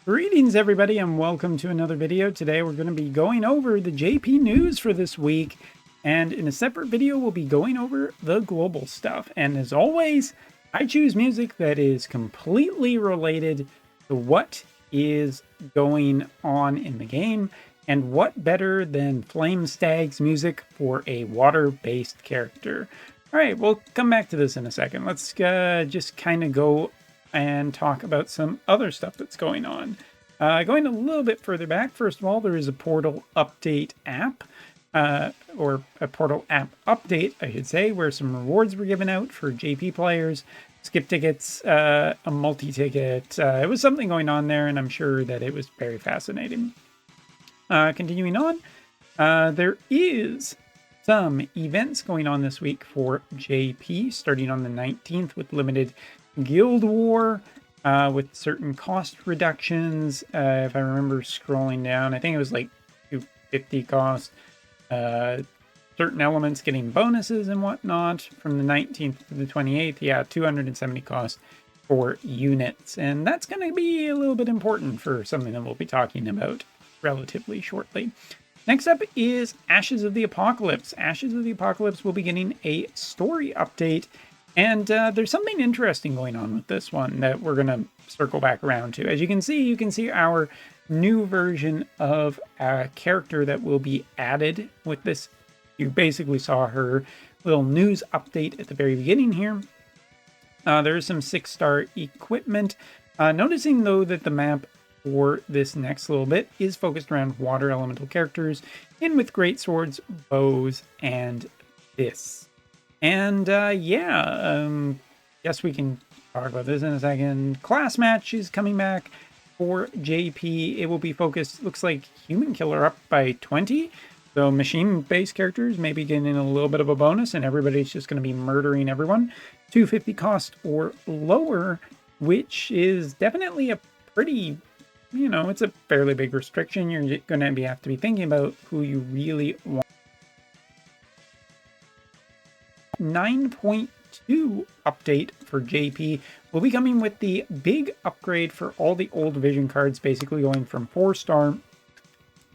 Greetings everybody and welcome to another video. Today we're going to be going over the JP news for this week, and in a separate video we'll be going over the global stuff. And as always, I choose music that is completely related to what is going on in the game, and what better than Flame Stag's music for a water-based character. Alright, we'll come back to this in a second. Let's just kind of go and talk about some other stuff that's going on. Going a little bit further back, first of all, there is a Portal update app, or a Portal app update, I should say, where some rewards were given out for JP players, skip tickets, a multi-ticket. It was something going on there, and I'm sure that it was very fascinating. Continuing on, there is some events going on this week for JP, starting on the 19th with limited Guild War, with certain cost reductions. If I remember scrolling down, I think it was like 250 cost. Certain elements getting bonuses and whatnot from the 19th to the 28th. Yeah, 270 cost for units. And that's going to be a little bit important for something that we'll be talking about relatively shortly. Next up is Ashes of the Apocalypse. Ashes of the Apocalypse will be getting a story update. And there's something interesting going on with this one that we're going to circle back around to. As you can see our new version of a character that will be added with this. You basically saw her little news update at the very beginning here. There is some 6-star equipment. Noticing, though, that the map for this next little bit is focused around water elemental characters, and with great swords, bows, and fists. And guess we can talk about this in a second. Class match is coming back for JP. It will be focused, looks like Human Killer up by 20. So machine-based characters may be getting a little bit of a bonus, and everybody's just going to be murdering everyone. 250 cost or lower, which is definitely a pretty, it's a fairly big restriction. You're going to have to be thinking about who you really want. 9.2 update for JP will be coming with the big upgrade for all the old vision cards, basically going from 4-star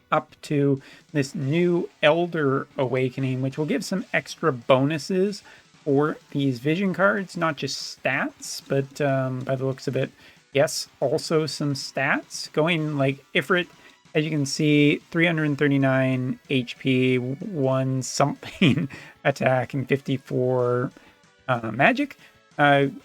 up to this new Elder Awakening, which will give some extra bonuses for these vision cards, not just stats, but by the looks of it, yes, also some stats going like Ifrit. As you can see, 339 HP, 1 something attack, and 54 magic. In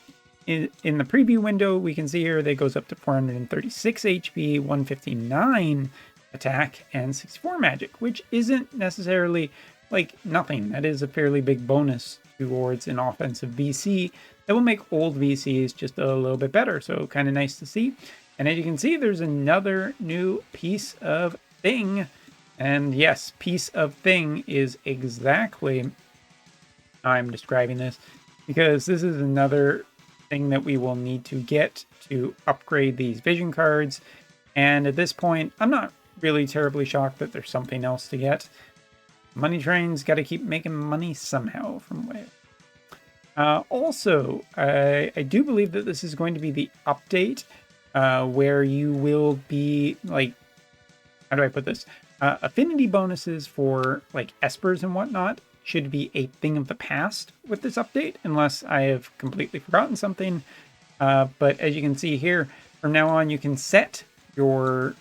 the preview window, we can see here that it goes up to 436 HP, 159 attack, and 64 magic, which isn't necessarily like nothing. That is a fairly big bonus towards an offensive VC that will make old VCs just a little bit better. So kind of nice to see. And as you can see, there's another new piece of thing. And yes, piece of thing is exactly how I'm describing this, because this is another thing that we will need to get to upgrade these vision cards. And at this point, I'm not really terribly shocked that there's something else to get. Money Train's got to keep making money somehow from Wotv. Also, I do believe that this is going to be the update where you will be, like, how do I put this? Affinity bonuses for, like, espers and whatnot should be a thing of the past with this update, unless I have completely forgotten something. But as you can see here, from now on, you can set your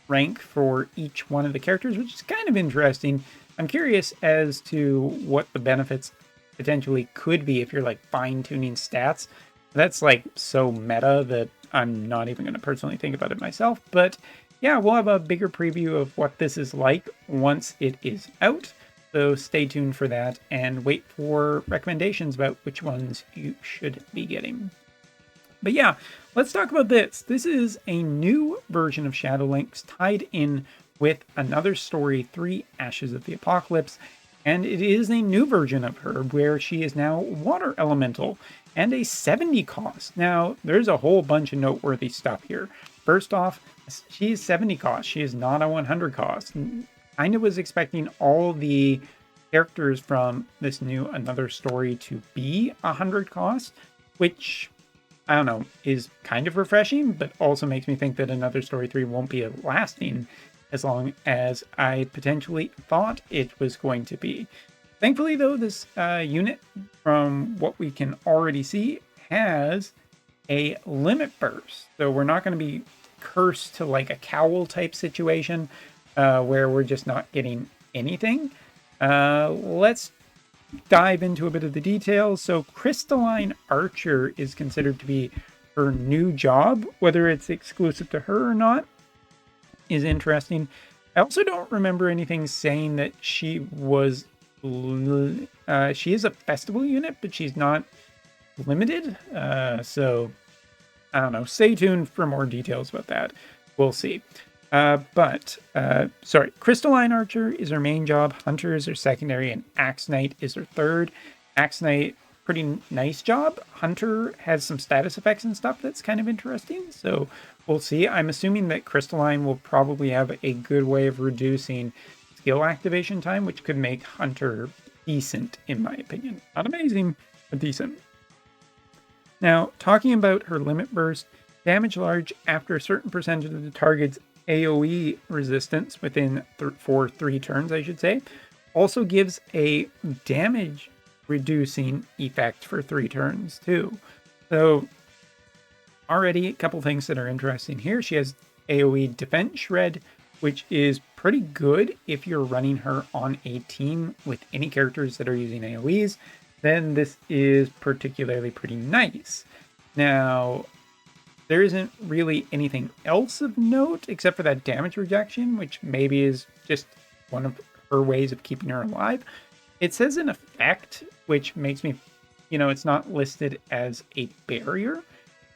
rank for each one of the characters, which is kind of interesting. I'm curious as to what the benefits potentially could be if you're, like, fine-tuning stats. That's, like, so meta that I'm not even going to personally think about it myself. But yeah, we'll have a bigger preview of what this is like once it is out. So stay tuned for that and wait for recommendations about which ones you should be getting. But yeah, let's talk about this. This is a new version of Shadowlinks tied in with another story, 3 Ashes of the Apocalypse. And it is a new version of her where she is now water elemental and a 70 cost. Now, there's a whole bunch of noteworthy stuff here. First off, she is 70 cost. She is not a 100 cost. Kind of was expecting all the characters from this new Another Story to be 100 cost, which I don't know, is kind of refreshing, but also makes me think that another Story 3 won't be lasting as long as I potentially thought it was going to be. Thankfully, though, this unit, from what we can already see, has a limit burst. So we're not going to be cursed to like a cowl type situation where we're just not getting anything. Let's dive into a bit of the details. So Crystalline Archer is considered to be her new job. Whether it's exclusive to her or not is interesting. I also don't remember anything saying that she was she is a festival unit, but she's not limited. So I don't know. Stay tuned for more details about that. We'll see. Sorry, Crystalline Archer is her main job, Hunter is her secondary, and Axe Knight is her third. Axe Knight, pretty nice job. Hunter has some status effects and stuff that's kind of interesting, so we'll see. I'm assuming that Crystalline will probably have a good way of reducing skill activation time, which could make Hunter decent, in my opinion. Not amazing, but decent. Now, talking about her limit burst, damage large after a certain percentage of the target's AoE resistance within for 3 turns, I should say, also gives a damage reducing effect for 3 turns too. So already a couple things that are interesting here. She has AoE Defense Shred, which is pretty good if you're running her on a team with any characters that are using AoEs. Then this is particularly pretty nice. Now, there isn't really anything else of note except for that damage reduction, which maybe is just one of her ways of keeping her alive. It says an effect, which makes me, it's not listed as a barrier.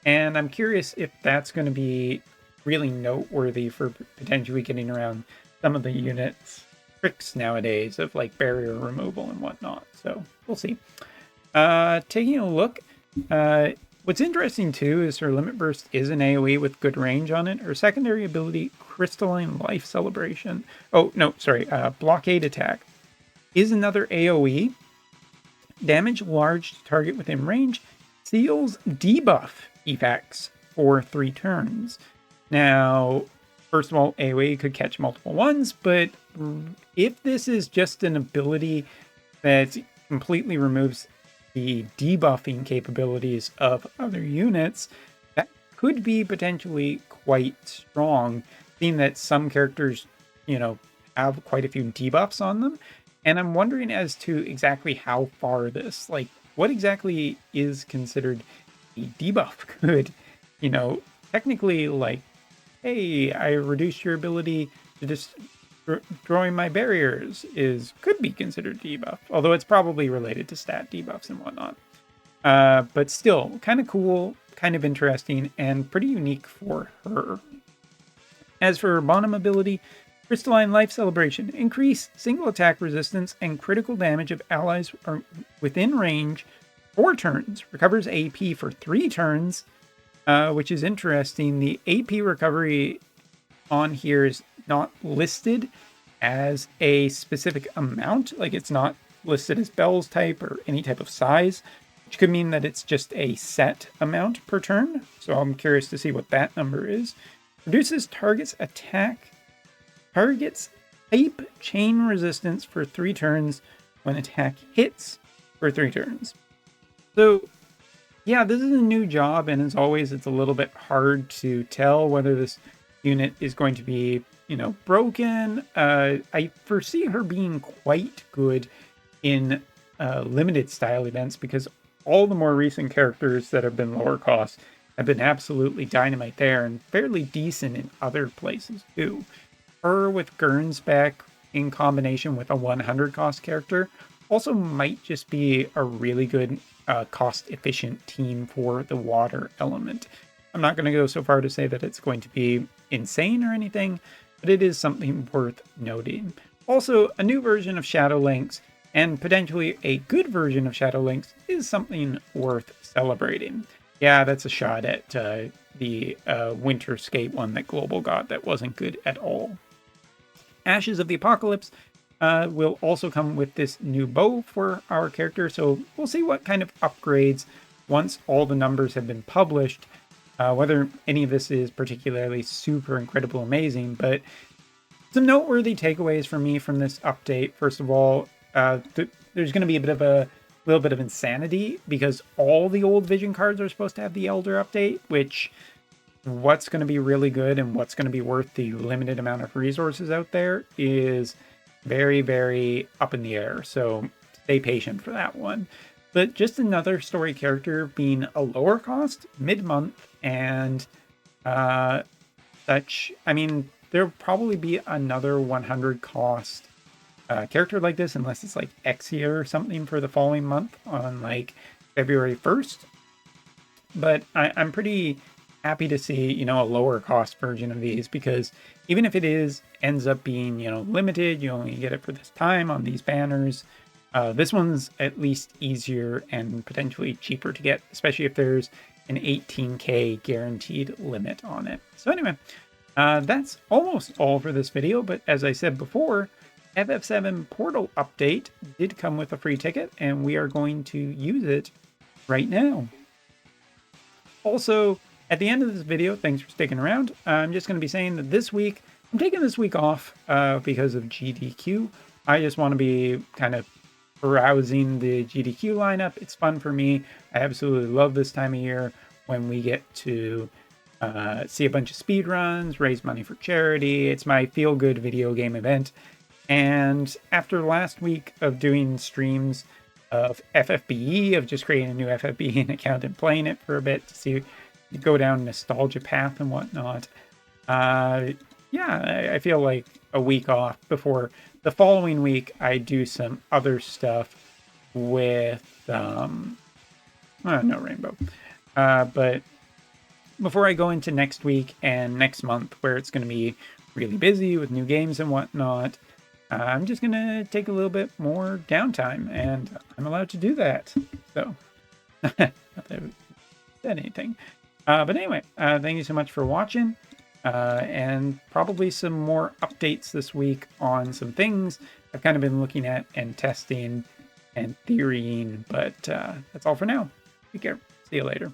And I'm curious if that's going to be really noteworthy for potentially getting around some of the units' tricks nowadays of like barrier removal and whatnot. So we'll see. Taking a look, what's interesting too is her limit burst is an AoE with good range on it. Her secondary ability, Crystalline Life Celebration. Oh, no, sorry. Blockade Attack is another AoE. Damage large to target within range. Seals debuff effects for 3 turns. Now, first of all, AoE could catch multiple ones, but if this is just an ability that completely removes the debuffing capabilities of other units, that could be potentially quite strong, seeing that some characters, have quite a few debuffs on them. And I'm wondering as to exactly how far this, like, what exactly is considered a debuff could, technically, like, hey, I reduced your ability to just destroy my barriers could be considered debuff, although it's probably related to stat debuffs and whatnot. But still, kind of cool, kind of interesting, and pretty unique for her. As for her bottom ability, Crystalline Life Celebration. Increase single attack resistance and critical damage of allies within range 4 turns. Recovers AP for 3 turns, which is interesting. The AP recovery on here is not listed as a specific amount. Like, it's not listed as Bell's type or any type of size, which could mean that it's just a set amount per turn. So I'm curious to see what that number is. Reduces target's type chain resistance for 3 turns when attack hits for 3 turns. So yeah, this is a new job, and as always, it's a little bit hard to tell whether this unit is going to be, broken. I foresee her being quite good in limited style events, because all the more recent characters that have been lower cost have been absolutely dynamite there and fairly decent in other places too. Her with Gernsback in combination with a 100 cost character also might just be a really good cost-efficient team for the water element. I'm not going to go so far to say that it's going to be insane or anything, but it is something worth noting. Also, a new version of Shadow Lynx, and potentially a good version of Shadow Lynx, is something worth celebrating. Yeah, that's a shot at the Winterscape one that Global got that wasn't good at all. Ashes of the Apocalypse will also come with this new bow for our character, so we'll see what kind of upgrades once all the numbers have been published, whether any of this is particularly super incredible amazing, but some noteworthy takeaways for me from this update. First of all, there's going to be a little bit of insanity because all the old Vision cards are supposed to have the Elder update, which what's going to be really good and what's going to be worth the limited amount of resources out there is very, very up in the air. So stay patient for that one. But just another story character being a lower cost mid-month and such. I mean, there'll probably be another 100 cost character like this, unless it's like Exia or something for the following month on like February 1st. But I'm pretty happy to see, you know, a lower cost version of these, because even if it ends up being, you know, limited, you only get it for this time on these banners. This one's at least easier and potentially cheaper to get, especially if there's an 18K guaranteed limit on it. So anyway, that's almost all for this video, but as I said before, FF7 Portal update did come with a free ticket, and we are going to use it right now. Also, at the end of this video, thanks for sticking around. I'm just going to be saying that this week, I'm taking this week off because of GDQ. I just want to be kind of browsing the GDQ lineup. It's fun for me. I absolutely love this time of year when we get to see a bunch of speed runs, raise money for charity. It's my feel-good video game event. And after last week of doing streams of FFBE, of just creating a new FFBE account and playing it for a bit to see, go down nostalgia path and whatnot, yeah, I feel like a week off before the following week I do some other stuff with, no Rainbow. But before I go into next week and next month, where it's going to be really busy with new games and whatnot, I'm just going to take a little bit more downtime, and I'm allowed to do that. So, not that I said anything. But anyway, thank you so much for watching, and probably some more updates this week on some things I've kind of been looking at and testing and theorying, but that's all for now. Take care. See you later.